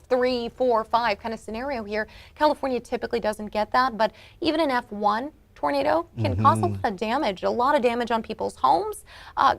F3, 4, 5 kind of scenario here. California typically doesn't get that, but even an F1 tornado can cause a lot of damage on people's homes.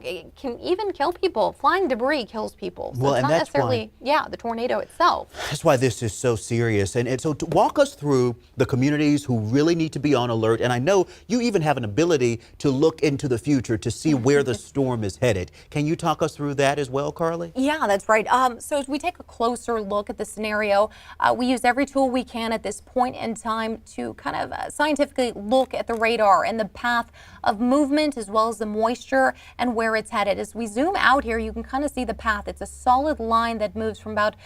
It can even kill people. Flying debris kills people. So well, it's and not that's necessarily, the tornado itself. That's why this is so serious. And so to walk us through the communities who really need to be on alert. And I know you even have an ability to look into the future to see where the storm is headed. Can you talk us through that as well, Carly? Yeah, that's right. So as we take a closer look at the scenario, we use every tool we can at this point in time to kind of scientifically look at the radar and the path of movement as well as the moisture and where it's headed. As we zoom out here, you can kind of see the path. It's a solid line that moves from about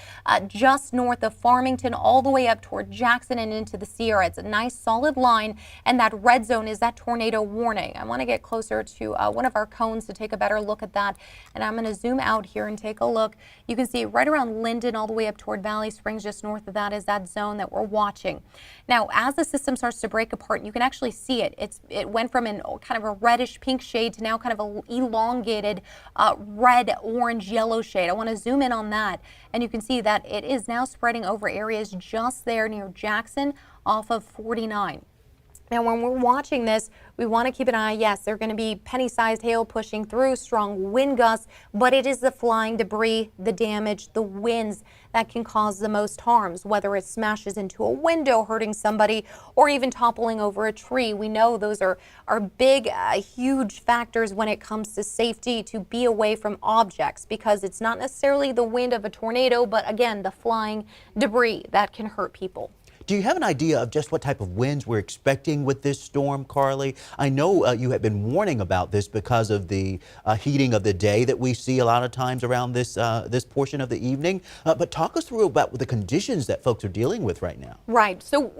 just north of Farmington all the way up toward Jackson and into the Sierra. It's a nice solid line, and that red zone is that tornado warning. I want to get closer to one of our cones to take a better look at that, and I'm going to zoom out here and take a look. You can see right around Linden all the way up toward Valley Springs, just north of that is that zone that we're watching. Now, as the system starts to break apart, you can actually see it. It went from an kind of a reddish pink shade to now kind of a elongated red, orange, yellow shade. I want to zoom in on that, and you can see that it is now spreading over areas just there near Jackson off of 49. Now, when we're watching this, we want to keep an eye. Yes, there are going to be penny-sized hail pushing through, strong wind gusts, but it is the flying debris, the damage, the winds that can cause the most harms, whether it smashes into a window, hurting somebody, or even toppling over a tree. We know those are big, huge factors when it comes to safety, to be away from objects, because it's not necessarily the wind of a tornado, but again, the flying debris that can hurt people. Do you have an idea of just what type of winds we're expecting with this storm, Carly? I know you have been warning about this because of the heating of the day that we see a lot of times around this this portion of the evening. But talk us through about the conditions that folks are dealing with right now. Right. So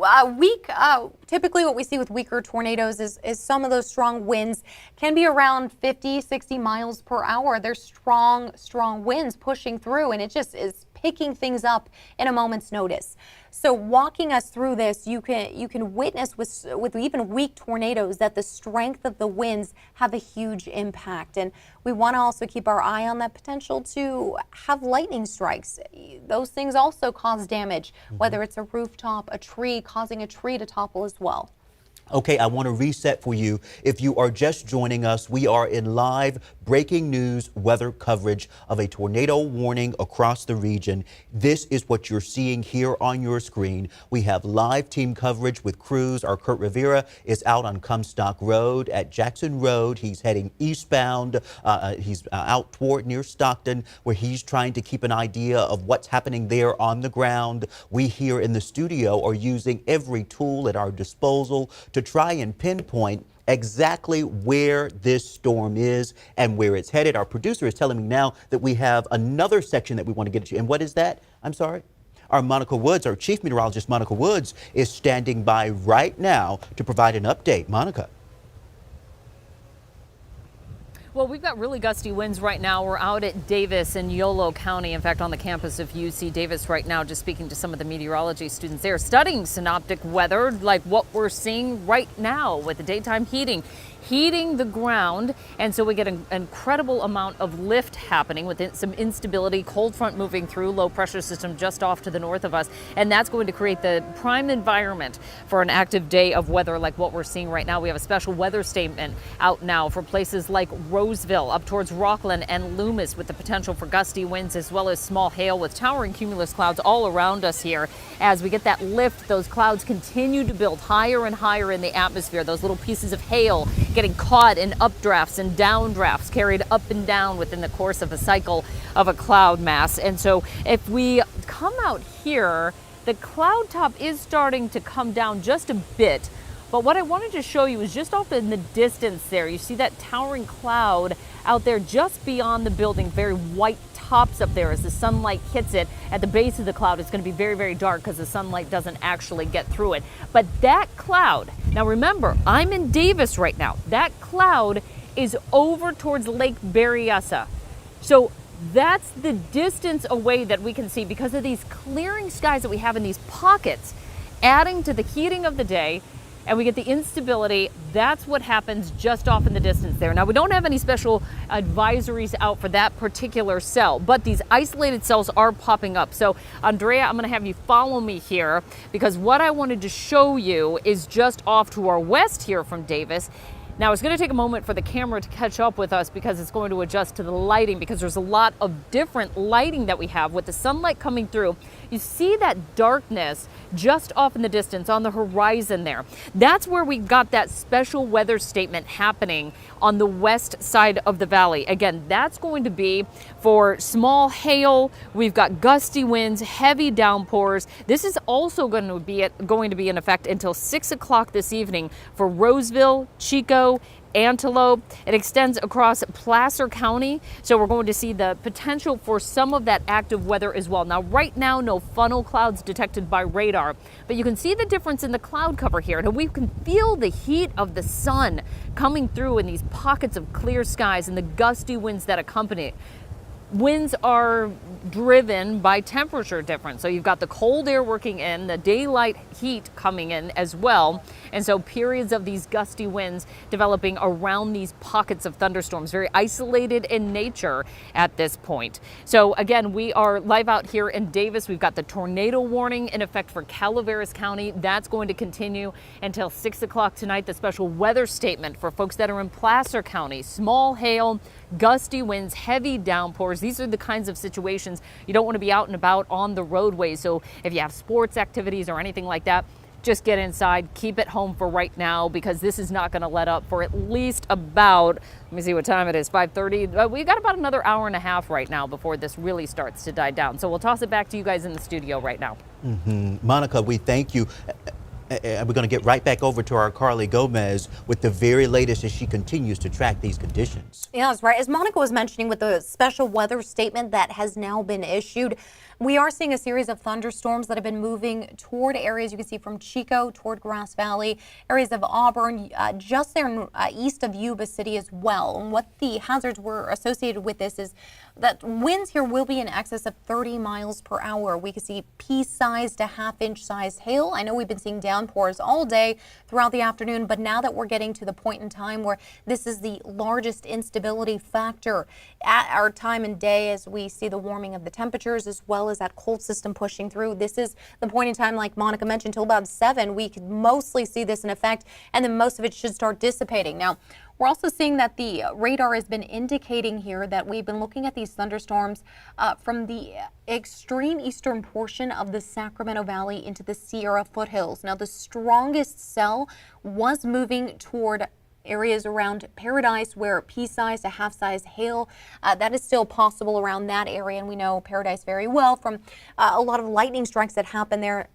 typically what we see with weaker tornadoes is some of those strong winds can be around 50, 60 miles per hour. There's strong winds pushing through, and it just is picking things up in a moment's notice. So walking us through this, you can witness with even weak tornadoes that the strength of the winds have a huge impact. And we want to also keep our eye on that potential to have lightning strikes. Those things also cause damage, whether it's a rooftop, a tree, causing a tree to topple as well. Okay, I want to reset for you. If you are just joining us, we are in live breaking news weather coverage of a tornado warning across the region. This is what you're seeing here on your screen. We have live team coverage with crews. Our Kurt Rivera is out on Comstock Road at Jackson Road. He's heading eastbound. He's out toward near Stockton, where he's trying to keep an idea of what's happening there on the ground. We here in the studio are using every tool at our disposal to try and pinpoint exactly where this storm is and where it's headed. Our producer is telling me now that we have another section that we want to get to. And what is that? I'm sorry. Our Monica Woods, our chief meteorologist, Monica Woods, is standing by right now to provide an update. Monica. Well, we've got really gusty winds right now. We're out at Davis in Yolo County. In fact, on the campus of UC Davis right now, just speaking to some of the meteorology students there, studying synoptic weather like what we're seeing right now with the daytime heating the ground. And so we get an incredible amount of lift happening with some instability, cold front moving through, low pressure system just off to the north of us. And that's going to create the prime environment for an active day of weather like what we're seeing right now. We have a special weather statement out now for places like Roseville, up towards Rockland and Loomis, with the potential for gusty winds as well as small hail with towering cumulus clouds all around us here. As we get that lift, those clouds continue to build higher and higher in the atmosphere. Those little pieces of hail getting caught in updrafts and downdrafts, carried up and down within the course of a cycle of a cloud mass. And so if we come out here, the cloud top is starting to come down just a bit. But what I wanted to show you is just off in the distance there. You see that towering cloud out there just beyond the building, very white tops up there. As the sunlight hits it at the base of the cloud, it's going to be very, very dark because the sunlight doesn't actually get through it. But that cloud, now remember, I'm in Davis right now. That cloud is over towards Lake Berryessa. So that's the distance away that we can see because of these clearing skies that we have in these pockets, adding to the heating of the day. and we get the instability. That's what happens just off in the distance there. Now, we don't have any special advisories out for that particular cell, but these isolated cells are popping up. So, Andrea, I'm going to have you follow me here, because what I wanted to show you is just off to our west here from Davis. Now, it's going to take a moment for the camera to catch up with us because it's going to adjust to the lighting, because there's a lot of different lighting that we have with the sunlight coming through. You see that darkness just off in the distance on the horizon there. That's where we got that special weather statement happening on the west side of the valley. Again, that's going to be for small hail. We've got gusty winds, heavy downpours. This is also going to be in effect until 6 o'clock this evening for Roseville, Chico, Antelope. It extends across Placer County, so we're going to see the potential for some of that active weather as well. Now, right now, no funnel clouds detected by radar, but you can see the difference in the cloud cover here. And we can feel the heat of the sun coming through in these pockets of clear skies and the gusty winds that accompany it. Winds are driven by temperature difference. So you've got the cold air working in, the daylight heat coming in as well. And so periods of these gusty winds developing around these pockets of thunderstorms, very isolated in nature at this point. So again, we are live out here in Davis. We've got the tornado warning in effect for Calaveras County. That's going to continue until 6 o'clock tonight. The special weather statement for folks that are in Placer County: small hail, gusty winds, heavy downpours. These are the kinds of situations you don't want to be out and about on the roadways. So if you have sports activities or anything like that, just get inside, keep it home for right now, because this is not going to let up for at least about, let me see what time it is, 5:30. We've got about another hour and a half right now before this really starts to die down. So we'll toss it back to you guys in the studio right now. Monica, we thank you. And we're going to get right back over to our Carly Gomez with the very latest as she continues to track these conditions. Yeah, that's right. As Monica was mentioning, with the special weather statement that has now been issued, we are seeing a series of thunderstorms that have been moving toward areas you can see from Chico toward Grass Valley, areas of Auburn, just there east of Yuba City as well. And what the hazards were associated with this is that winds here will be in excess of 30 miles per hour. We can see pea-sized to half-inch sized hail. I know we've been seeing downpours all day throughout the afternoon, but now that we're getting to the point in time where this is the largest instability factor at our time and day, as we see the warming of the temperatures as well as that cold system pushing through. This is the point in time, like Monica mentioned, till about 7 we could mostly see this in effect, and then most of it should start dissipating. Now, we're also seeing that the radar has been indicating here that we've been looking at these thunderstorms from the extreme eastern portion of the Sacramento Valley into the Sierra foothills. Now, the strongest cell was moving toward areas around Paradise, where pea-sized to half-size hail, that is still possible around that area. And we know Paradise very well from a lot of lightning strikes that happened there,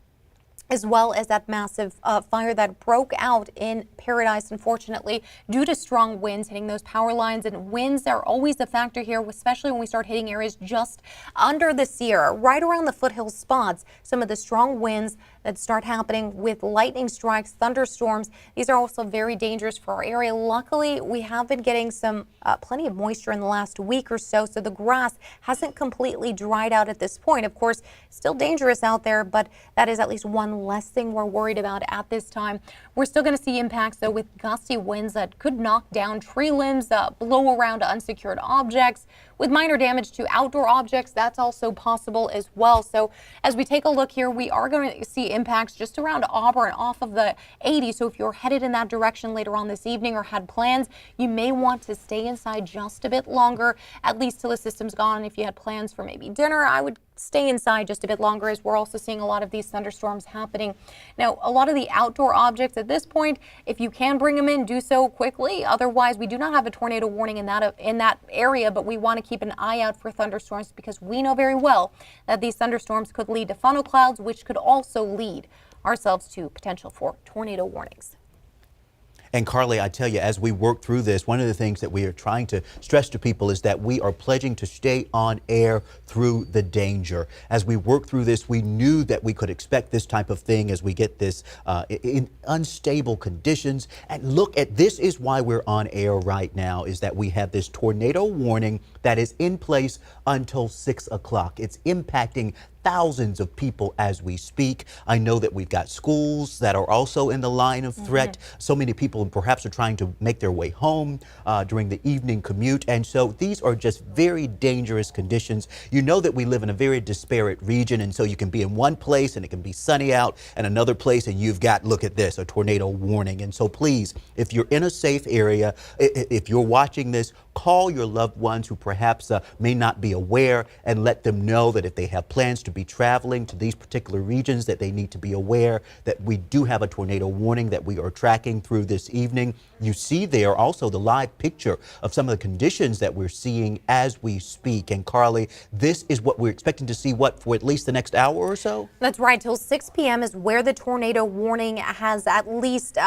as well as that massive fire that broke out in Paradise, unfortunately, due to strong winds hitting those power lines. And winds are always a factor here, especially when we start hitting areas just under the Sierra, right around the foothill spots. Some of the strong winds that start happening with lightning strikes, thunderstorms, these are also very dangerous for our area. Luckily, we have been getting some plenty of moisture in the last week or so, so the grass hasn't completely dried out at this point. Of course, still dangerous out there, but that is at least one less thing we're worried about at this time. We're still going to see impacts, though, with gusty winds that could knock down tree limbs, blow around unsecured objects, with minor damage to outdoor objects. That's also possible as well. So as we take a look here, we are going to see impacts just around Auburn off of the 80. So if you're headed in that direction later on this evening or had plans, you may want to stay inside just a bit longer, at least till the system's gone. If you had plans for maybe dinner, I would stay inside just a bit longer, as we're also seeing a lot of these thunderstorms happening. Now, a lot of the outdoor objects at this point, if you can bring them in, do so quickly. Otherwise, we do not have a tornado warning in that area, but we want to keep an eye out for thunderstorms, because we know very well that these thunderstorms could lead to funnel clouds, which could also lead ourselves to potential for tornado warnings. And Carly, I tell you, as we work through this, one of the things that we are trying to stress to people is that we are pledging to stay on air through the danger. As we work through this, we knew that we could expect this type of thing as we get this in unstable conditions. And look at this, is why we're on air right now, is that we have this tornado warning that is in place until 6 o'clock. It's impacting thousands of people as we speak. I know that we've got schools that are also in the line of threat. So many people perhaps are trying to make their way home during the evening commute. And so these are just very dangerous conditions. You know that we live in a very disparate region. And so you can be in one place and it can be sunny out, and another place and you've got, look at this, a tornado warning. And so please, if you're in a safe area, if you're watching this, call your loved ones who perhaps may not be aware, and let them know that if they have plans to be traveling to these particular regions, that they need to be aware that we do have a tornado warning that we are tracking through this evening. You see there also the live picture of some of the conditions that we're seeing as we speak. And Carly, this is what we're expecting to see, what, for at least the next hour or so? That's right. Till 6 p.m. is where the tornado warning has at least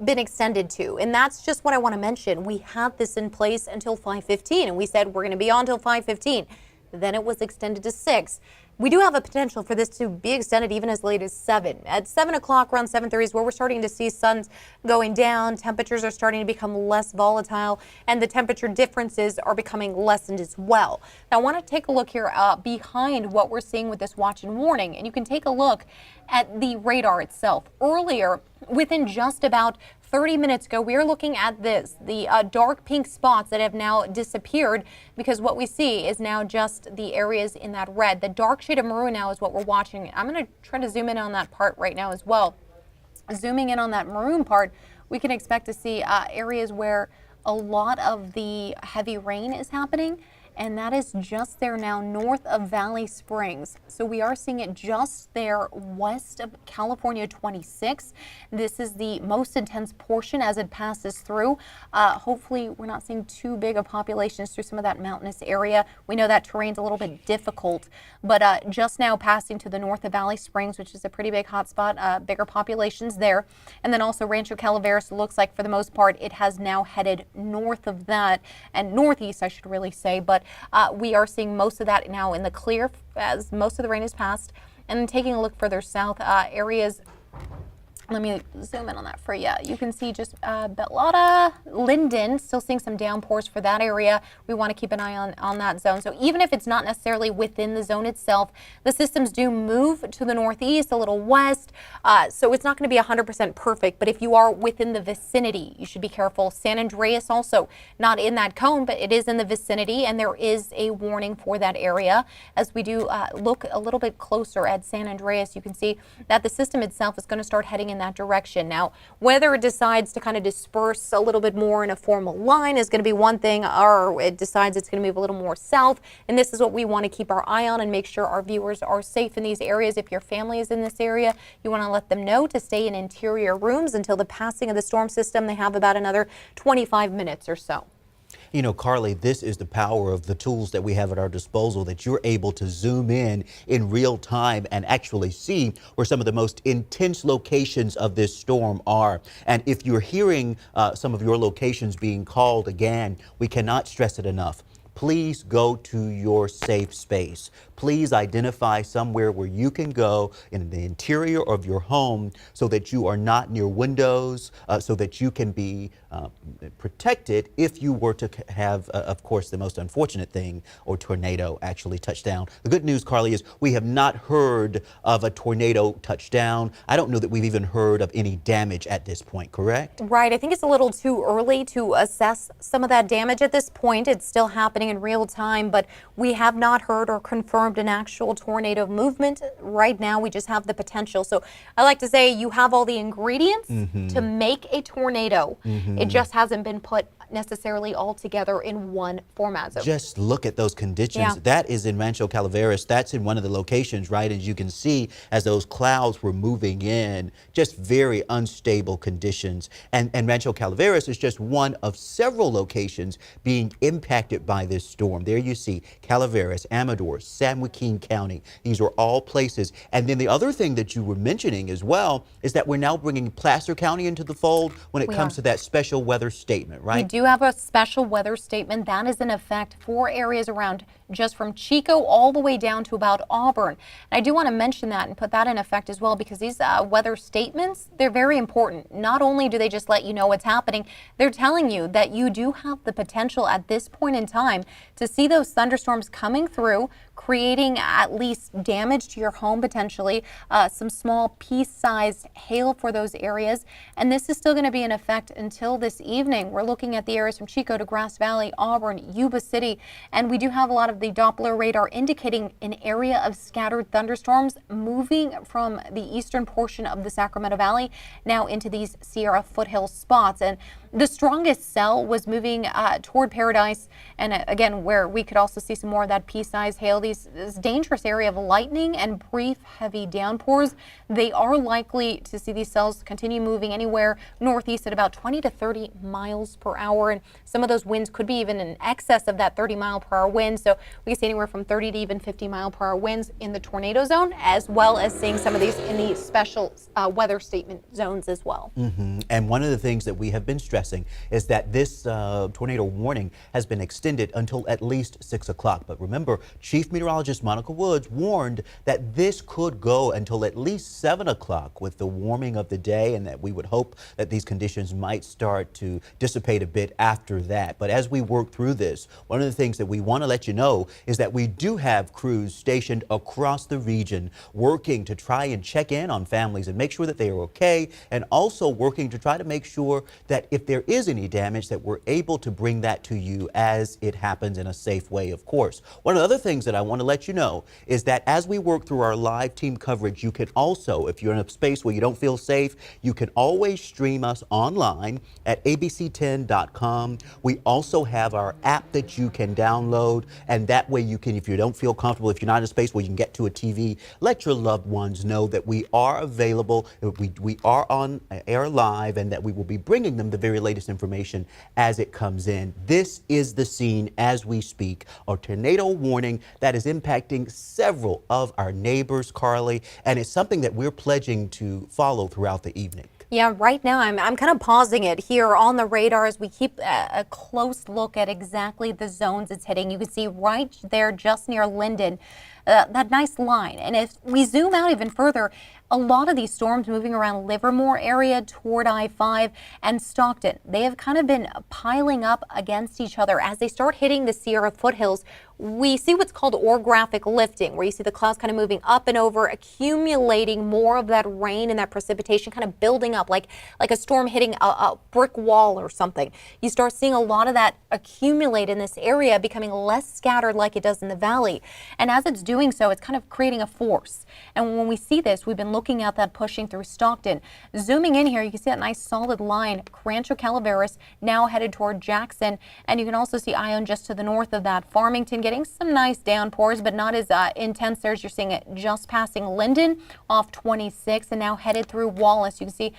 been extended to. And that's just what I want to mention. We had this in place until 5:15, and we said we're going to be on till 5:15. Then it was extended to 6. We do have a potential for this to be extended even as late as 7. At 7 o'clock, around 7:30 is where we're starting to see suns going down. Temperatures are starting to become less volatile, and the temperature differences are becoming lessened as well. Now, I want to take a look here behind what we're seeing with this watch and warning, and you can take a look at the radar itself. Earlier, within just about 30 minutes ago, we are looking at this, the dark pink spots that have now disappeared, because what we see is now just the areas in that red. The dark shade of maroon now is what we're watching. I'm going to try to zoom in on that part right now as well. Zooming in on that maroon part, we can expect to see areas where a lot of the heavy rain is happening. And that is just there now north of Valley Springs. So we are seeing it just there west of California 26. This is the most intense portion as it passes through. Hopefully we're not seeing too big of populations through some of that mountainous area. We know that terrain's a little bit difficult, but just now passing to the north of Valley Springs, which is a pretty big hotspot, bigger populations there. And then also Rancho Calaveras, looks like for the most part it has now headed north of that, and northeast I should really say, but we are seeing most of that now in the clear as most of the rain has passed. And then taking a look further south, areas, let me zoom in on that for you. You can see just Bellotta, Linden, still seeing some downpours for that area. We want to keep an eye on that zone. So even if it's not necessarily within the zone itself, the systems do move to the northeast, a little west. So it's not going to be 100% perfect, but if you are within the vicinity, you should be careful. San Andreas also not in that cone, but it is in the vicinity, and there is a warning for that area. As we do look a little bit closer at San Andreas, you can see that the system itself is going to start heading in that direction. Now, whether it decides to kind of disperse a little bit more in a formal line is going to be one thing, or it decides it's going to move a little more south. And this is what we want to keep our eye on and make sure our viewers are safe in these areas. If your family is in this area, you want to let them know to stay in interior rooms until the passing of the storm system. They have about another 25 minutes or so. You know, Carly, this is the power of the tools that we have at our disposal, that you're able to zoom in real time and actually see where some of the most intense locations of this storm are. And if you're hearing some of your locations being called again, we cannot stress it enough. Please go to your safe space. Please identify somewhere where you can go in the interior of your home so that you are not near windows, so that you can be protected if you were to have, of course, the most unfortunate thing, or tornado actually touch down. The good news, Carly, is we have not heard of a tornado touchdown. I don't know that we've even heard of any damage at this point, correct? Right. I think it's a little too early to assess some of that damage at this point. It's still happening in real time, but we have not heard or confirmed an actual tornado movement. Right now, we just have the potential. So I like to say you have all the ingredients to make a tornado. It just hasn't been put necessarily all together in one format. So just look at those conditions. Yeah. That is in Rancho Calaveras. That's in one of the locations, right? As you can see, as those clouds were moving in, just very unstable conditions. And Rancho Calaveras is just one of several locations being impacted by this storm. There you see Calaveras, Amador, San Joaquin County. These are all places. And then the other thing that you were mentioning as well is that we're now bringing Placer County into the fold when it comes to that special weather statement, right? We do have a special weather statement that is in effect for areas around just from Chico all the way down to about Auburn. And I do want to mention that and put that in effect as well, because these weather statements, they're very important. Not only do they just let you know what's happening, they're telling you that you do have the potential at this point in time to see those thunderstorms coming through, creating at least damage to your home potentially, some small pea-sized hail for those areas. And this is still going to be in effect until this evening. We're looking at the areas from Chico to Grass Valley, Auburn, Yuba City, and we do have a lot of the Doppler radar indicating an area of scattered thunderstorms moving from the eastern portion of the Sacramento Valley now into these Sierra foothill spots. And the strongest cell was moving toward Paradise, and again, where we could also see some more of that pea-sized hail. This dangerous area of lightning and brief heavy downpours, they are likely to see these cells continue moving anywhere northeast at about 20 to 30 miles per hour, and some of those winds could be even in excess of that 30-mile-per-hour wind. So we can see anywhere from 30 to even 50-mile-per-hour winds in the tornado zone, as well as seeing some of these in the special weather statement zones as well. And one of the things that we have been stressing is that this tornado warning has been extended until at least 6 o'clock. But remember, Chief Meteorologist Monica Woods warned that this could go until at least 7 o'clock with the warming of the day, and that we would hope that these conditions might start to dissipate a bit after that. But as we work through this, one of the things that we want to let you know is that we do have crews stationed across the region working to try and check in on families and make sure that they are okay, and also working to try to make sure that if there is any damage, that we're able to bring that to you as it happens in a safe way, of course. One of the other things that I want to let you know is that as we work through our live team coverage, you can also, if you're in a space where you don't feel safe, you can always stream us online at abc10.com. We also have our app that you can download, and that way you can, if you don't feel comfortable, if you're not in a space where you can get to a TV, let your loved ones know that we are available, we are on air live, and that we will be bringing them the very latest information as it comes in. This is the scene as we speak, a tornado warning that is impacting several of our neighbors, Carly, and it's something that we're pledging to follow throughout the evening. Yeah, right now I'm kind of pausing it here on the radar as we keep a close look at exactly the zones it's hitting. You can see right there just near Linden, that nice line. And if we zoom out even further, a lot of these storms moving around Livermore area toward I-5 and Stockton, they have kind of been piling up against each other. As they start hitting the Sierra foothills, we see what's called orographic lifting, where you see the clouds kind of moving up and over, accumulating more of that rain and that precipitation kind of building up like a storm hitting a brick wall or something. You start seeing a lot of that accumulate in this area, becoming less scattered like it does in the valley. And as it's doing so, it's kind of creating a force. And when we see this, we've been looking at that pushing through Stockton. Zooming in here, you can see that nice solid line, Rancho Calaveras, now headed toward Jackson. And you can also see Ione just to the north of that. Farmington getting some nice downpours, but not as intense there as you're seeing it just passing Linden off 26 and now headed through Wallace. You can see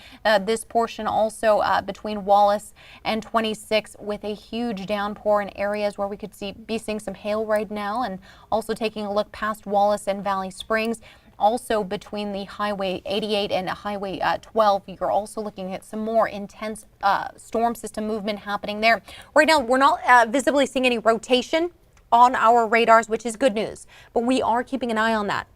this portion also between Wallace and 26 with a huge downpour in areas where we could be seeing some hail right now, and also taking a look past Wallace and Valley Springs. Also between the Highway 88 and Highway 12, you're also looking at some more intense storm system movement happening there. Right now, we're not visibly seeing any rotation on our radars, which is good news, but we are keeping an eye on that.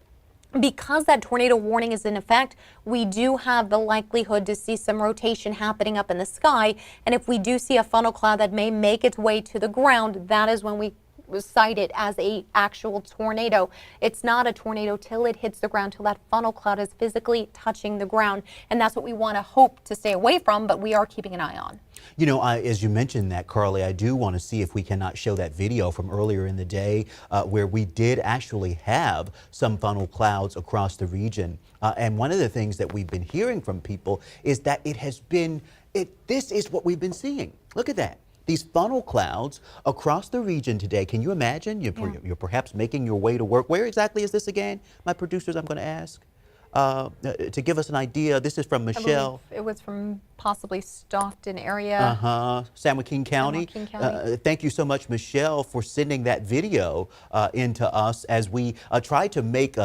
Because that tornado warning is in effect, we do have the likelihood to see some rotation happening up in the sky. And if we do see a funnel cloud that may make its way to the ground, that is when we cite it as a actual tornado. It's not a tornado till it hits the ground, till that funnel cloud is physically touching the ground. And that's what we want to hope to stay away from, but we are keeping an eye on. You know, as you mentioned that, Carly, I do want to see if we cannot show that video from earlier in the day where we did actually have some funnel clouds across the region. And one of the things that we've been hearing from people is that this is what we've been seeing. Look at that. These funnel clouds across the region today. Can you imagine? You're perhaps making your way to work. Where exactly is this again? My producers, I'm going to ask. To give us an idea, this is from Michelle. It was from possibly Stockton area. San Joaquin County. Joaquin County. Thank you so much, Michelle, for sending that video into us as we try to make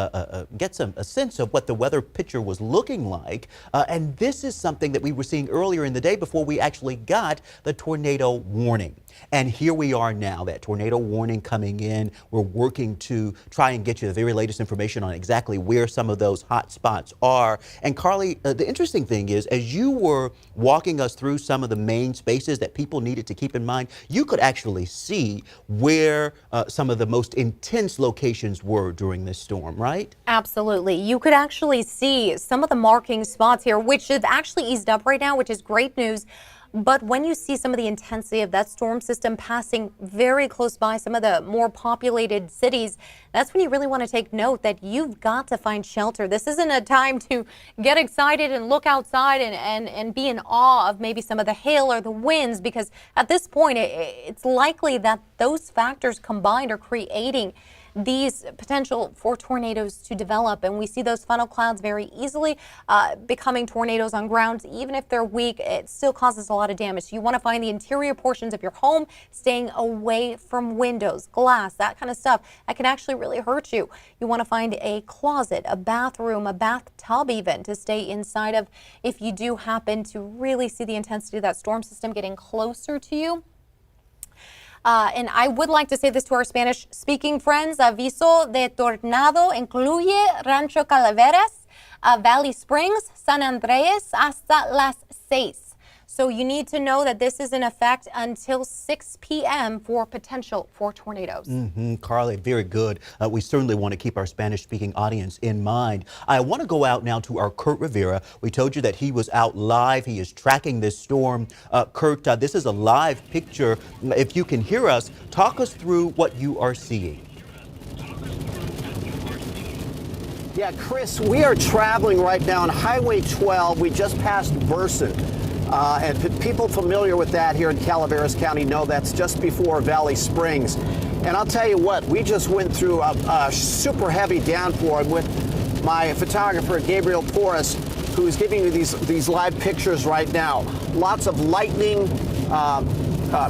get a sense of what the weather picture was looking like. And this is something that we were seeing earlier in the day before we actually got the tornado warning. And here we are now, that tornado warning coming in. We're working to try and get you the very latest information on exactly where some of those hot spots are. And Carly, the interesting thing is, as you were walking us through some of the main spaces that people needed to keep in mind, you could actually see where some of the most intense locations were during this storm, right? Absolutely. You could actually see some of the marking spots here, which have actually eased up right now, which is great news. But when you see some of the intensity of that storm system passing very close by some of the more populated cities, that's when you really want to take note that you've got to find shelter. This isn't a time to get excited and look outside and be in awe of maybe some of the hail or the winds, because at this point, it's likely that those factors combined are creating these potential for tornadoes to develop. And we see those funnel clouds very easily becoming tornadoes on ground. Even if they're weak, it still causes a lot of damage. So you want to find the interior portions of your home, staying away from windows, glass, that kind of stuff that can actually really hurt you. You want to find a closet, a bathroom, a bathtub even to stay inside of if you do happen to really see the intensity of that storm system getting closer to you. And I would like to say this to our Spanish-speaking friends. Aviso de tornado incluye Rancho Calaveras, Valley Springs, San Andreas, hasta las 6. So you need to know that this is in effect until 6 p.m. for potential for tornadoes. Carly, very good. We certainly want to keep our Spanish-speaking audience in mind. I want to go out now to our Kurt Rivera. We told you that he was out live. He is tracking this storm. Kurt, this is a live picture. If you can hear us, talk us through what you are seeing. Yeah, Chris, we are traveling right now on Highway 12. We just passed Burson. And people familiar with that here in Calaveras County know that's just before Valley Springs. And I'll tell you what, we just went through a super heavy downpour with my photographer, Gabriel Porras, who is giving you these live pictures right now. Lots of lightning,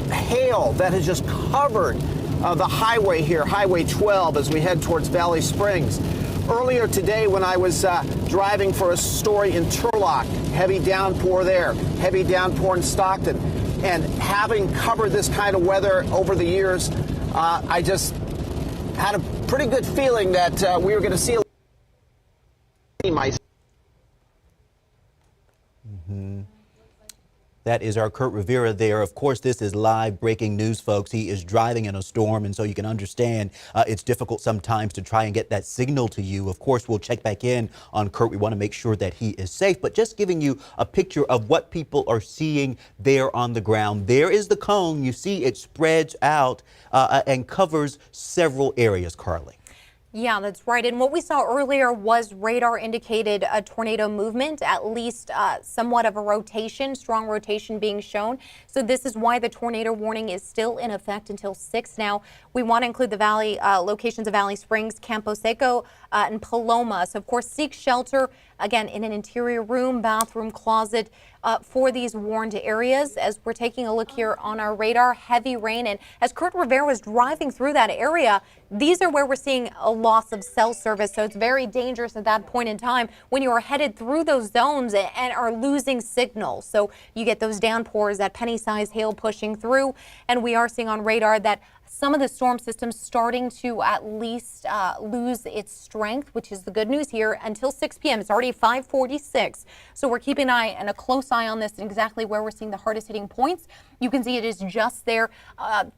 hail that has just covered the highway here, Highway 12, as we head towards Valley Springs. Earlier today, when I was driving for a story in Turlock, heavy downpour there, heavy downpour in Stockton, and having covered this kind of weather over the years, I just had a pretty good feeling that we were going to see myself. That is our Kurt Rivera there. Of course, this is live breaking news, folks. He is driving in a storm, and so you can understand it's difficult sometimes to try and get that signal to you. Of course, we'll check back in on Kurt. We want to make sure that he is safe, but just giving you a picture of what people are seeing there on the ground. There is the cone. You see it spreads out and covers several areas, Carly. Yeah, that's right. And what we saw earlier was radar indicated a tornado movement, at least somewhat of a rotation, strong rotation being shown. So this is why the tornado warning is still in effect until 6 now. We want to include the valley locations of Valley Springs, Campo Seco, and Paloma. So of course, seek shelter again in an interior room, bathroom, closet for these warned areas. As we're taking a look here on our radar, heavy rain. And as Kurt Rivera was driving through that area, these are where we're seeing a loss of cell service. So it's very dangerous at that point in time when you are headed through those zones and are losing signal. So you get those downpours, that penny-sized hail pushing through. And we are seeing on radar that some of the storm systems starting to at least lose its strength, which is the good news here, until 6 p.m. It's already 5:46. So we're keeping an eye and a close eye on this and exactly where we're seeing the hardest hitting points. You can see it is just there,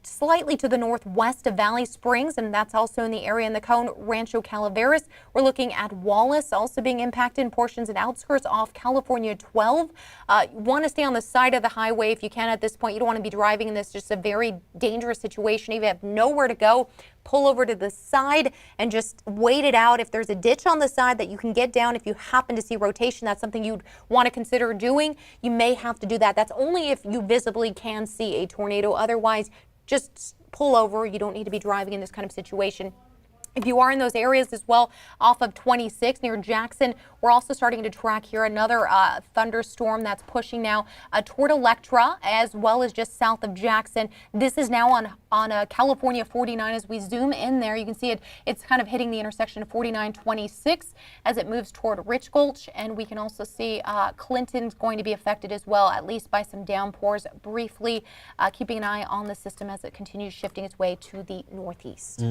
slightly to the northwest of Valley Springs, and that's also in the area in the cone, Rancho Calaveras. We're looking at Wallace also being impacted in portions and outskirts off California 12. You want to stay on the side of the highway if you can at this point. You don't want to be driving in this, just a very dangerous situation. If you have nowhere to go, pull over to the side and just wait it out. If there's a ditch on the side that you can get down, if you happen to see rotation, that's something you'd want to consider doing. You may have to do that. That's only if you visibly can see a tornado. Otherwise, just pull over. You don't need to be driving in this kind of situation. If you are in those areas as well, off of 26 near Jackson, we're also starting to track here another thunderstorm that's pushing now toward Electra, as well as just south of Jackson. This is now on California 49. As we zoom in there, you can see it's kind of hitting the intersection of 49-26 as it moves toward Rich Gulch, and we can also see Clinton's going to be affected as well, at least by some downpours briefly, keeping an eye on the system as it continues shifting its way to the northeast.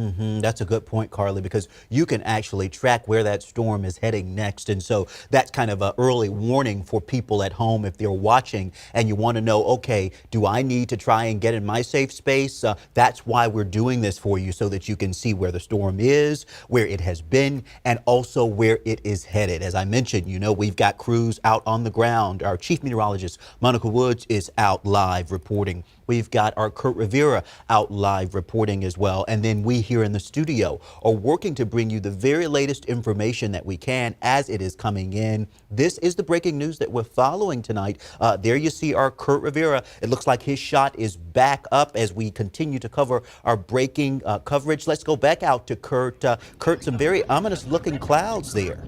That's a good point, Carly, because you can actually track where that storm is heading next. And so that's kind of an early warning for people at home if they're watching and you want to know, okay, do I need to try and get in my safe space? That's why we're doing this for you, so that you can see where the storm is, where it has been, and also where it is headed. As I mentioned, you know, we've got crews out on the ground. Our chief meteorologist, Monica Woods, is out live reporting. We've got our Kurt Rivera out live reporting as well. And then we here in the studio are working to bring you the very latest information that we can as it is coming in. This is the breaking news that we're following tonight. There you see our Kurt Rivera. It looks like his shot is back up as we continue to cover our breaking coverage. Let's go back out to Kurt. Kurt, some very ominous looking clouds there.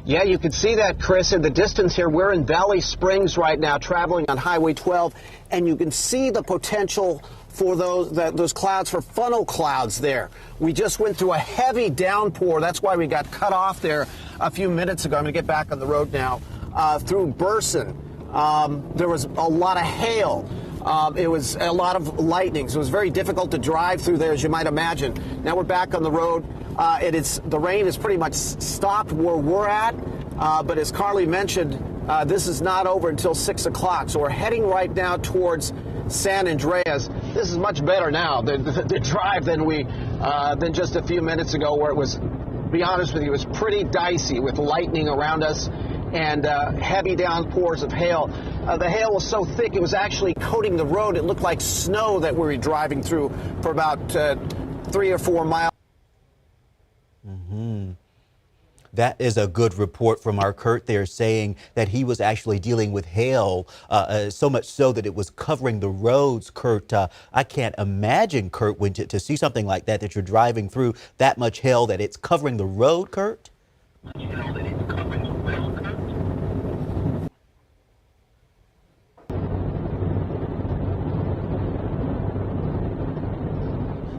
Yeah, you can see that, Chris, in the distance here. We're in Valley Springs right now, traveling on Highway 12, and you can see the potential for those clouds, for funnel clouds there. We just went through a heavy downpour. That's why we got cut off there a few minutes ago. I'm going to get back on the road now. Through Burson, there was a lot of hail. It was a lot of lightning, so it was very difficult to drive through there, as you might imagine. Now we're back on the road. The rain is pretty much stopped where we're at, but as Carly mentioned, this is not over until 6 o'clock. So we're heading right now towards San Andreas. This is much better now, the drive than just a few minutes ago, where it was, to be honest with you, it was pretty dicey with lightning around us and heavy downpours of hail. The hail was so thick it was actually coating the road. It looked like snow that we were driving through for about 3 or 4 miles. That is a good report from our Kurt there, saying that he was actually dealing with hail, so much so that it was covering the roads. Kurt, I can't imagine, Kurt, when to see something like that you're driving through that much hail that it's covering the road, Kurt?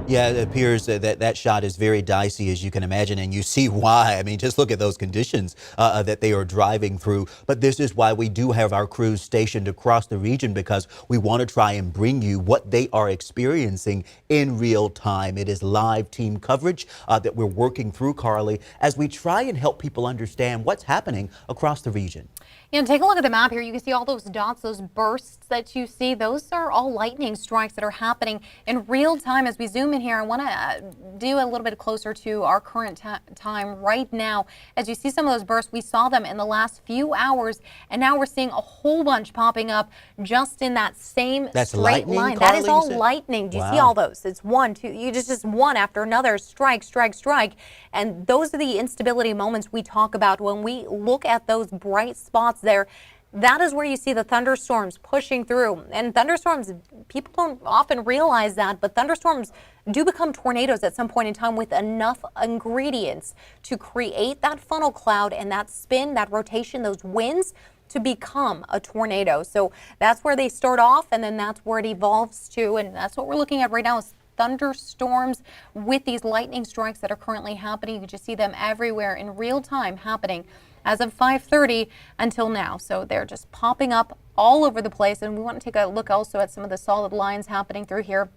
Yeah, it appears that shot is very dicey, as you can imagine, and you see why. I mean, just look at those conditions that they are driving through. But this is why we do have our crews stationed across the region, because we want to try and bring you what they are experiencing in real time. It is live team coverage that we're working through, Carly, as we try and help people understand what's happening across the region. You know, take a look at the map here. You can see all those dots, those bursts that you see. Those are all lightning strikes that are happening in real time. As we zoom in here, I want to do a little bit closer to our current time right now. As you see some of those bursts, we saw them in the last few hours, and now we're seeing a whole bunch popping up just in that same straight line. That is all lightning. Do you see all those? It's one, two, you just one after another, strike, strike, strike. And those are the instability moments we talk about when we look at those bright spots there. That is where you see the thunderstorms pushing through. And thunderstorms, people don't often realize that, but thunderstorms do become tornadoes at some point in time with enough ingredients to create that funnel cloud and that spin, that rotation, those winds to become a tornado. So that's where they start off, and then that's where it evolves to, and that's what we're looking at right now is thunderstorms with these lightning strikes that are currently happening. You can just see them everywhere in real time happening as of 5:30 until now. So they're just popping up all over the place, and we want to take a look also at some of the solid lines happening through here.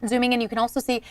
Zooming in, you can also see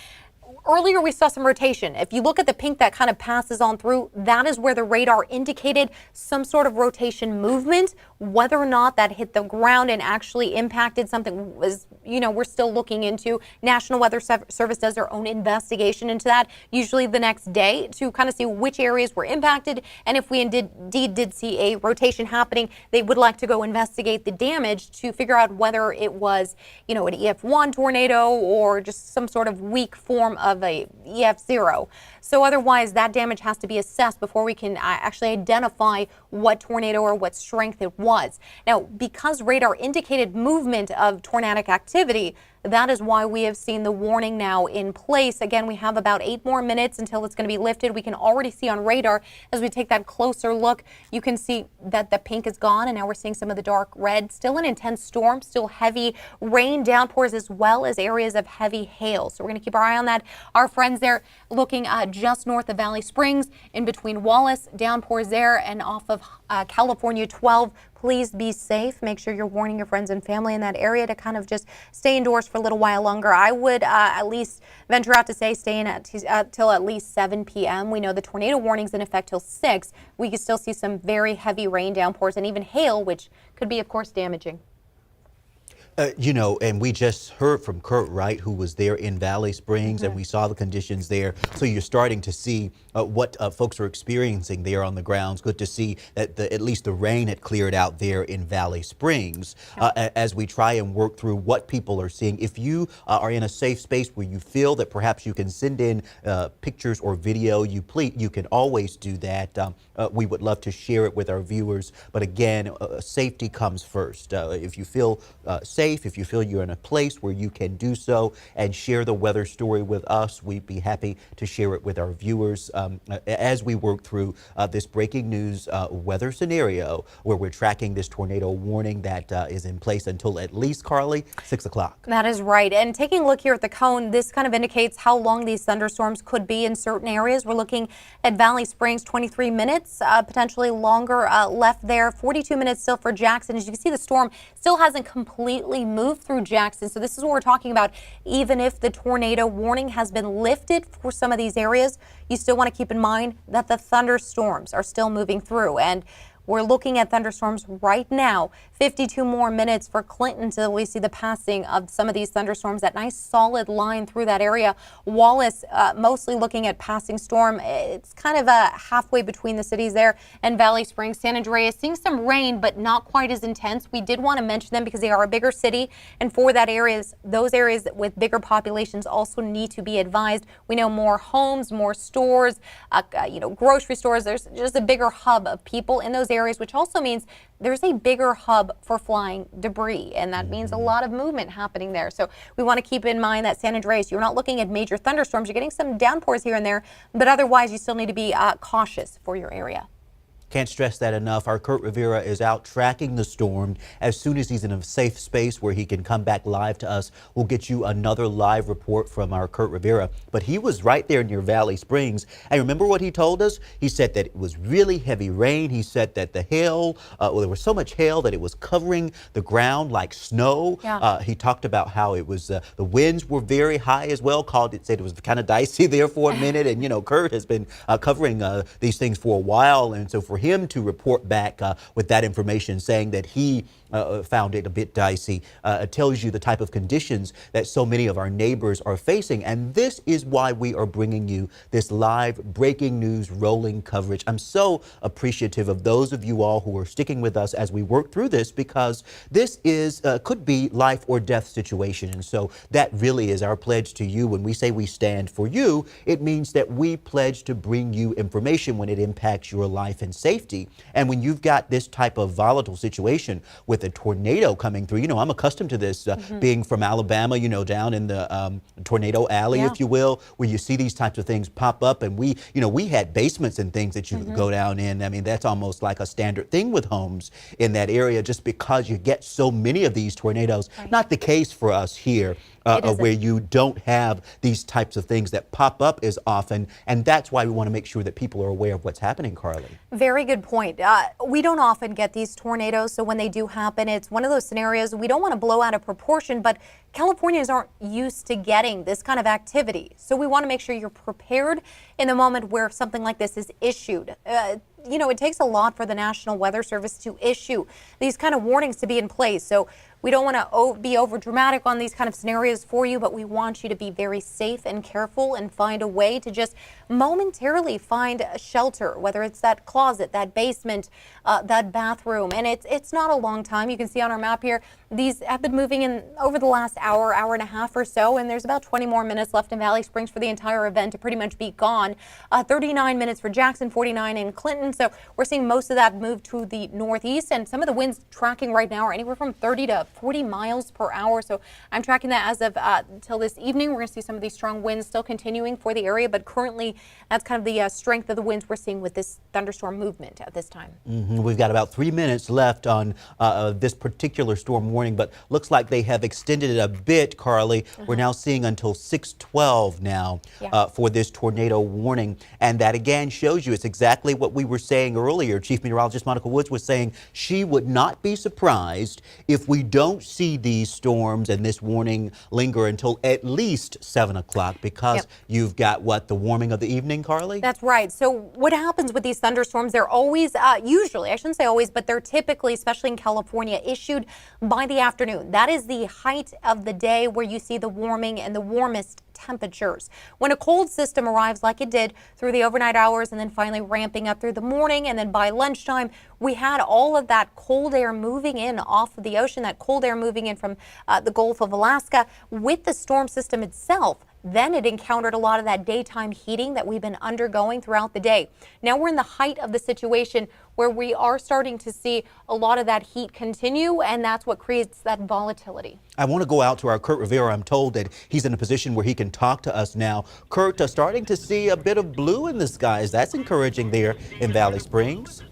earlier we saw some rotation. If you look at the pink that kind of passes on through, that is where the radar indicated some sort of rotation movement. Whether or not that hit the ground and actually impacted something was, you know, we're still looking into. National Weather Service does their own investigation into that, usually the next day, to kind of see which areas were impacted. And if we indeed did see a rotation happening, they would like to go investigate the damage to figure out whether it was, you know, an EF1 tornado or just some sort of weak form of a EF0. So otherwise, that damage has to be assessed before we can actually identify what tornado or what strength it was. Now, because radar indicated movement of tornadic activity, That is why we have seen the warning now in place. Again, we have about 8 more minutes until it's going to be lifted. We can already see on radar as we take that closer look, you can see that the pink is gone and now we're seeing some of the dark red. Still an intense storm, still heavy rain downpours as well as areas of heavy hail. So we're going to keep our eye on that. Our friends there looking just north of Valley Springs in between Wallace, downpours there and off of California 12. Please be safe. Make sure you're warning your friends and family in that area to kind of just stay indoors for a little while longer. I would at least venture out to say stay in till at least 7 p.m. We know the tornado warning's in effect till 6. We can still see some very heavy rain downpours and even hail, which could be, of course, damaging. You know, and we just heard from Kurt Wright, who was there in Valley Springs, and we saw the conditions there. So you're starting to see what folks are experiencing there on the grounds. Good to see that at least the rain had cleared out there in Valley Springs. As we try and work through what people are seeing, if you are in a safe space where you feel that perhaps you can send in pictures or video, you can always do that. We would love to share it with our viewers. But again, safety comes first. If you feel safe, if you feel you're in a place where you can do so and share the weather story with us, we'd be happy to share it with our viewers as we work through this breaking news weather scenario where we're tracking this tornado warning that is in place until at least, Carly, 6 o'clock. That is right. And taking a look here at the cone, this kind of indicates how long these thunderstorms could be in certain areas. We're looking at Valley Springs, 23 minutes, potentially longer left there, 42 minutes still for Jackson. As you can see, the storm still hasn't completely moved through Jackson. So this is what we're talking about. Even if the tornado warning has been lifted for some of these areas, you still want to keep in mind that the thunderstorms are still moving through. And we're looking at thunderstorms right now. 52 more minutes for Clinton until we see the passing of some of these thunderstorms. That nice solid line through that area. Wallace mostly looking at passing storm. It's kind of halfway between the cities there and Valley Springs. San Andreas seeing some rain, but not quite as intense. We did want to mention them because they are a bigger city, and for that those areas with bigger populations also need to be advised. We know more homes, more stores, grocery stores. There's just a bigger hub of people in those areas, which also means there's a bigger hub for flying debris, and that means a lot of movement happening there. So we want to keep in mind that San Andreas, you're not looking at major thunderstorms. You're getting some downpours here and there, but otherwise you still need to be cautious for your area. Can't stress that enough. Our Kurt Rivera is out tracking the storm. As soon as he's in a safe space where he can come back live to us, we'll get you another live report from our Kurt Rivera. But he was right there near Valley Springs. And remember what he told us? He said that it was really heavy rain. He said that the hail, there was so much hail that it was covering the ground like snow. Yeah. He talked about how it was, the winds were very high as well. Said it was kind of dicey there for a minute. And, you know, Kurt has been covering these things for a while. And so for him to report back with that information saying that he found it a bit dicey tells you the type of conditions that so many of our neighbors are facing. And this is why we are bringing you this live breaking news rolling coverage. I'm so appreciative of those of you all who are sticking with us as we work through this, because this is could be life or death situation. And so that really is our pledge to you. When we say we stand for you, it means that we pledge to bring you information when it impacts your life and safety. And when you've got this type of volatile situation with a tornado coming through, you know, I'm accustomed to this being from Alabama, you know, down in the tornado alley, if you will, where you see these types of things pop up. And we had basements and things that you could go down in. I mean, that's almost like a standard thing with homes in that area, just because you get so many of these tornadoes. Right. Not the case for us here. Where you don't have these types of things that pop up as often. And that's why we want to make sure that people are aware of what's happening, Carly. Very good point. We don't often get these tornadoes, so when they do happen, it's one of those scenarios we don't want to blow out of proportion, but Californians aren't used to getting this kind of activity. So we want to make sure you're prepared in the moment where something like this is issued. You know, it takes a lot for the National Weather Service to issue these kind of warnings to be in place. So we don't want to be over dramatic on these kind of scenarios for you, but we want you to be very safe and careful and find a way to just momentarily find a shelter, whether it's that closet, that basement, that bathroom. And it's not a long time. You can see on our map here, these have been moving in over the last hour and a half or so, and there's about 20 more minutes left in Valley Springs for the entire event to pretty much be gone. 39 minutes for Jackson, 49 in Clinton. So we're seeing most of that move to the northeast, and some of the winds tracking right now are anywhere from 30 to 40 miles per hour. So I'm tracking that as of till this evening. We're going to see some of these strong winds still continuing for the area, but currently that's kind of the strength of the winds we're seeing with this thunderstorm movement at this time. We've got about 3 minutes left on this particular storm warning, but looks like they have extended it a bit, Carly. We're now seeing until 6:12 now for this tornado warning. And that again shows you it's exactly what we were saying earlier. Chief Meteorologist Monica Woods was saying she would not be surprised if we don't see these storms and this warning linger until at least 7 o'clock because you've got the warming of the evening, Carly? That's right. So what happens with these thunderstorms, they're always, usually, I shouldn't say always, but they're typically, especially in California, issued by the afternoon. That is the height of the day where you see the warming and the warmest temperatures. When a cold system arrives like it did through the overnight hours and then finally ramping up through the morning, and then by lunchtime we had all of that cold air moving in off of the ocean, that cold air moving in from the Gulf of Alaska with the storm system itself. Then it encountered a lot of that daytime heating that we've been undergoing throughout the day. Now we're in the height of the situation where we are starting to see a lot of that heat continue, and that's what creates that volatility. I want to go out to our Kurt Rivera. I'm told that he's in a position where he can talk to us now. Kurt, starting to see a bit of blue in the skies. That's encouraging there in Valley Springs.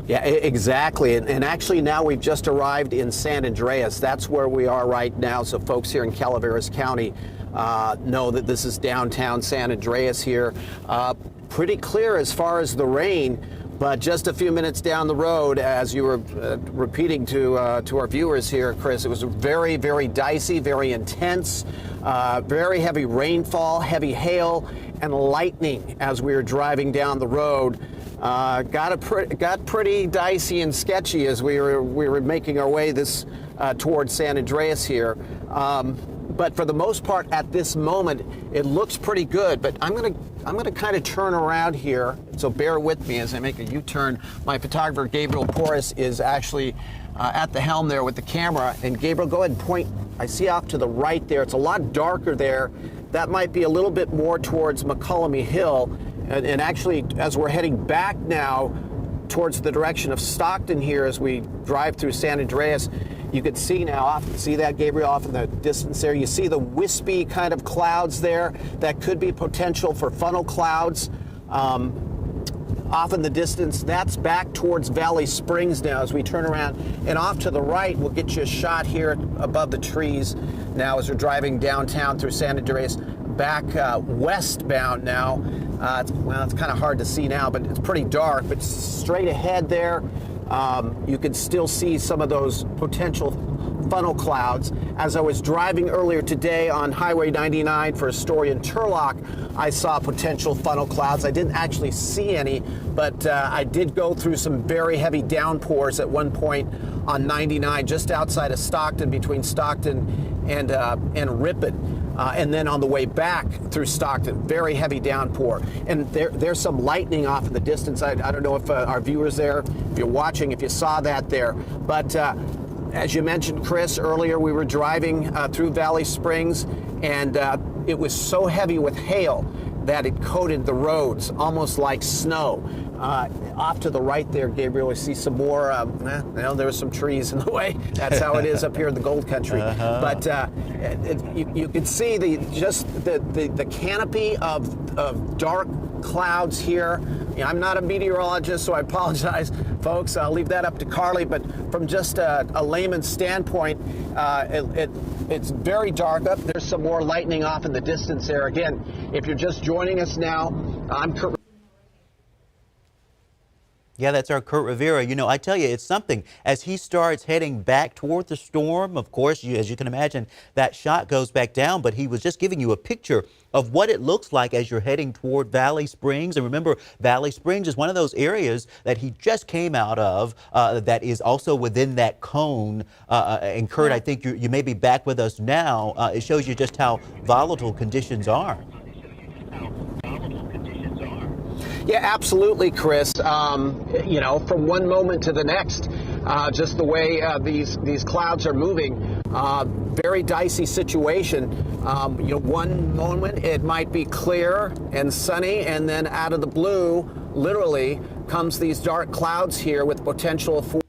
Yeah, exactly. And actually now we've just arrived in San Andreas. That's where we are right now. So folks here in Calaveras County know that this is downtown San Andreas here. Pretty clear as far as the rain, but just a few minutes down the road, as you were repeating to our viewers here, Chris, it was very, very dicey, very intense, very heavy rainfall, heavy hail, and lightning as we were driving down the road. Got pretty dicey and sketchy as we were making our way towards San Andreas here. But for the most part, at this moment, it looks pretty good. But I'm gonna kind of turn around here, so bear with me as I make a U-turn. My photographer Gabriel Porras is actually at the helm there with the camera. And Gabriel, go ahead and point. I see off to the right there. It's a lot darker there. That might be a little bit more towards McCollum Hill. And actually, as we're heading back now towards the direction of Stockton here as we drive through San Andreas, you can see now, see that, Gabriel, off in the distance there? You see the wispy kind of clouds there. That could be potential for funnel clouds. Off in the distance, that's back towards Valley Springs now as we turn around. And off to the right, we'll get you a shot here above the trees now as we're driving downtown through San Andreas, back westbound now. It's kind of hard to see now, but it's pretty dark. But straight ahead there, you can still see some of those potential funnel clouds. As I was driving earlier today on Highway 99 for a story in Turlock, I saw potential funnel clouds. I didn't actually see any, but I did go through some very heavy downpours at one point on 99 just outside of Stockton, between Stockton and Ripon. And then on the way back through Stockton, very heavy downpour. And there's some lightning off in the distance. I don't know if our viewers there, if you're watching, if you saw that there. But as you mentioned, Chris, earlier we were driving through Valley Springs, and it was so heavy with hail that it coated the roads almost like snow. Off to the right there, Gabriel, we see some more, there were some trees in the way. That's how it is up here in the Gold Country. But you can see the canopy of dark clouds here. I'm not a meteorologist, so I apologize, folks. I'll leave that up to Carly. But from just a layman's standpoint, it's very dark up. There's some more lightning off in the distance there. Again, if you're just joining us now, I'm Kurt. Yeah, that's our Kurt Rivera. You know, I tell you, it's something. As he starts heading back toward the storm, of course, as you can imagine, that shot goes back down. But he was just giving you a picture of what it looks like as you're heading toward Valley Springs. And remember, Valley Springs is one of those areas that he just came out of that is also within that cone. And Kurt, I think you may be back with us now. It shows you just how volatile conditions are. Yeah, absolutely, Chris. You know, from one moment to the next, just the way these clouds are moving, very dicey situation. You know, one moment it might be clear and sunny, and then out of the blue, literally, comes these dark clouds here with potential for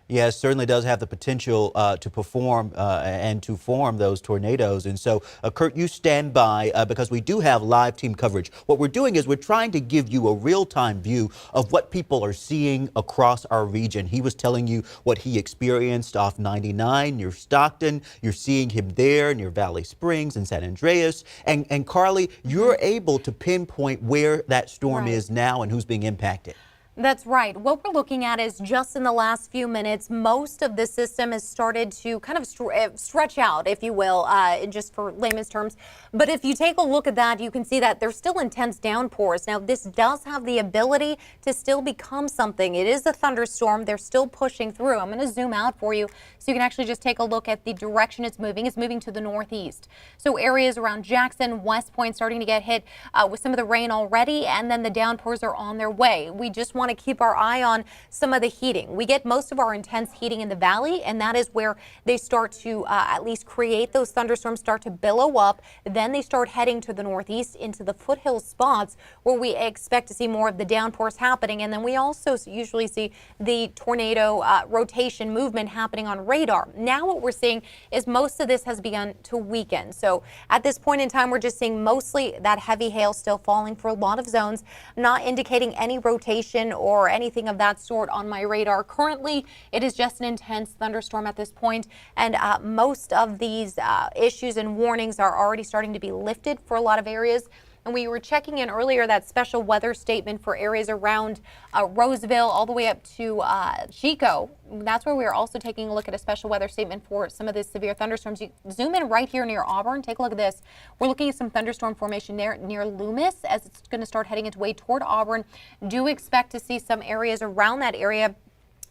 Yeah, it certainly does have the potential to perform and to form those tornadoes. And so, Kurt, you stand by because we do have live team coverage. What we're doing is we're trying to give you a real-time view of what people are seeing across our region. He was telling you what he experienced off 99 near Stockton. You're seeing him there near Valley Springs and San Andreas. And Carly, you're able to pinpoint where that storm is now and who's being impacted. That's right. What we're looking at is just in the last few minutes, most of the system has started to kind of stretch out, if you will, just for layman's terms. But if you take a look at that, you can see that there's still intense downpours. Now, this does have the ability to still become something. It is a thunderstorm. They're still pushing through. I'm going to zoom out for you so you can actually just take a look at the direction it's moving. It's moving to the northeast. So areas around Jackson, West Point starting to get hit with some of the rain already, and then the downpours are on their way. We just want to keep our eye on some of the heating. We get most of our intense heating in the valley, and that is where they start to at least create those thunderstorms, start to billow up. Then they start heading to the northeast into the foothill spots where we expect to see more of the downpours happening. And then we also usually see the tornado rotation movement happening on radar. Now what we're seeing is most of this has begun to weaken. So at this point in time, we're just seeing mostly that heavy hail still falling for a lot of zones, not indicating any rotation or anything of that sort on my radar. Currently, it is just an intense thunderstorm at this point, and most of these issues and warnings are already starting to be lifted for a lot of areas. And we were checking in earlier that special weather statement for areas around Roseville all the way up to Chico. That's where we are also taking a look at a special weather statement for some of the severe thunderstorms. You zoom in right here near Auburn. Take a look at this. We're looking at some thunderstorm formation there near Loomis as it's going to start heading its way toward Auburn. Do expect to see some areas around that area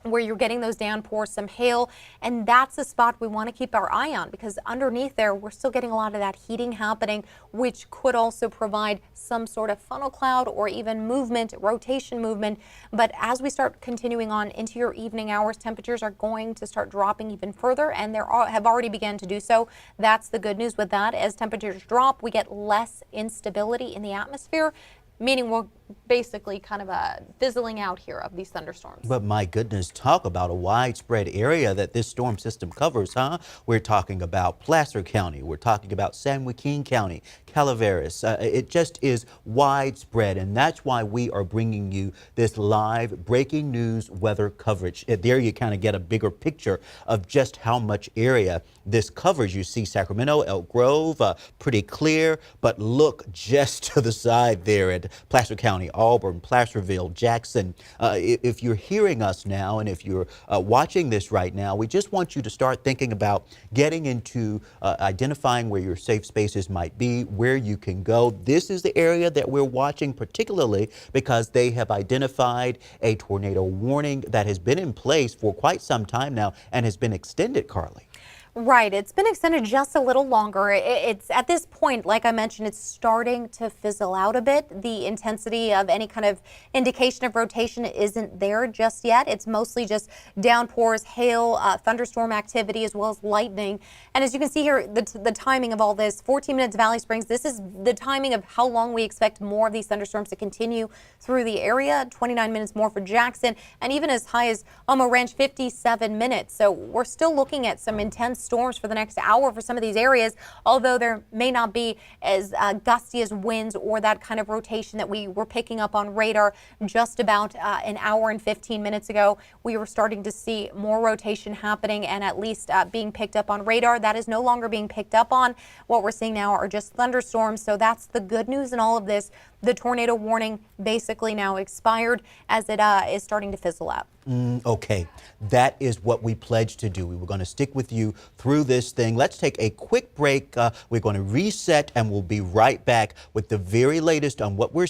where you're getting those downpours, some hail, and that's the spot we want to keep our eye on because underneath there we're still getting a lot of that heating happening, which could also provide some sort of funnel cloud or even movement, rotation movement. But as we start continuing on into your evening hours, temperatures are going to start dropping even further, and have already begun to do so. That's the good news with that. As temperatures drop, we get less instability in the atmosphere, meaning we're basically kind of fizzling out here of these thunderstorms. But my goodness, talk about a widespread area that this storm system covers, huh? We're talking about Placer County. We're talking about San Joaquin County, Calaveras. It just is widespread, and that's why we are bringing you this live breaking news weather coverage. There you kind of get a bigger picture of just how much area this covers. You see Sacramento, Elk Grove, pretty clear, but look just to the side there at Placer County, Auburn, Placerville, Jackson. If you're hearing us now and if you're watching this right now, we just want you to start thinking about getting into identifying where your safe spaces might be, where you can go. This is the area that we're watching particularly because they have identified a tornado warning that has been in place for quite some time now and has been extended, Carly. Right. It's been extended just a little longer. It's at this point, like I mentioned, it's starting to fizzle out a bit. The intensity of any kind of indication of rotation isn't there just yet. It's mostly just downpours, hail, thunderstorm activity, as well as lightning. And as you can see here, the timing of all this, 14 minutes Valley Springs, this is the timing of how long we expect more of these thunderstorms to continue through the area. 29 minutes more for Jackson, and even as high as Omo Ranch, 57 minutes. So we're still looking at some intense storms for the next hour for some of these areas, although there may not be as gusty as winds or that kind of rotation that we were picking up on radar just about an hour and 15 minutes ago. We were starting to see more rotation happening and at least being picked up on radar. That is no longer being picked up on. What we're seeing now are just thunderstorms, so that's the good news in all of this. The tornado warning basically now expired as it is starting to fizzle out. Okay, that is what we pledged to do. We were going to stick with you through this thing. Let's take a quick break. We're going to reset and we'll be right back with the very latest on what we're